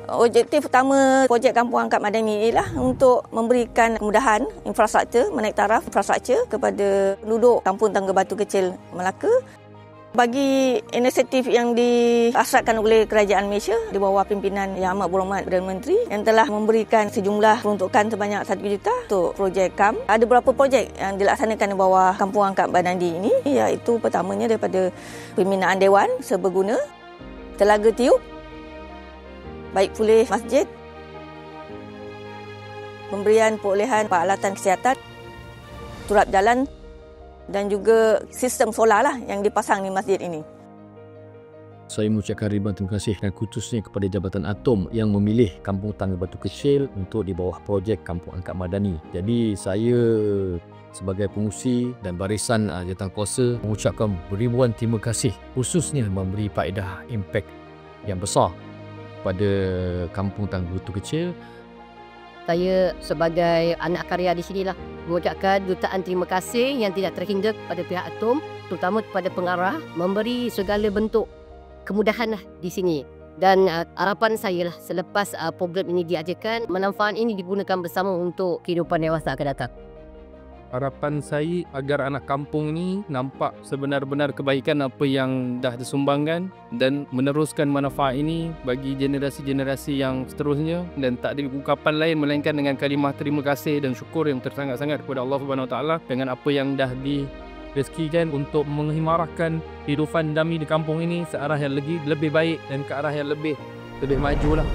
Objektif utama projek Kampung Angkat Madani ialah untuk memberikan kemudahan infrastruktur, menaik taraf infrastruktur kepada penduduk Kampung Tangga Batu Kecil Melaka. Bagi inisiatif yang diasaskan oleh Kerajaan Malaysia di bawah pimpinan Yang Amat Berhormat Perdana Menteri yang telah memberikan sejumlah peruntukan sebanyak 1 juta untuk projek KAM. Ada beberapa projek yang dilaksanakan di bawah Kampung Angkat Madani ini, iaitu pertamanya daripada pembinaan Dewan Serbaguna, Telaga Tiup, baik pulih masjid, pemberian perolehan peralatan kesihatan, turap jalan dan juga sistem solar yang dipasang di masjid ini. Saya mengucapkan ribuan terima kasih dan khususnya kepada Jabatan Atom yang memilih Kampung Tangga Batu Kecil untuk di bawah projek Kampung Angkat Madani. Jadi saya sebagai pengurusi dan barisan jawatankuasa mengucapkan ribuan terima kasih, khususnya memberi faedah impak yang besar pada Kampung Tangga Batu Kecil. Saya sebagai anak karya di sinilah mengucapkan jutaan terima kasih yang tidak terhingga kepada pihak Atom, terutama kepada pengarah, memberi segala bentuk kemudahan di sini. Dan harapan saya selepas program ini diajarkan, manfaat ini digunakan bersama untuk kehidupan dewasa akan datang. Harapan saya agar anak kampung ni nampak sebenar-benar kebaikan apa yang dah disumbangkan dan meneruskan manfaat ini bagi generasi-generasi yang seterusnya, dan tak ada ungkapan lain melainkan dengan kalimah terima kasih dan syukur yang tersangat-sangat kepada Allah Subhanahu Wa Taala dengan apa yang dah direzekikan untuk mengimarahkan kehidupan kami di kampung ini searah yang lebih baik dan ke arah yang lebih maju lah.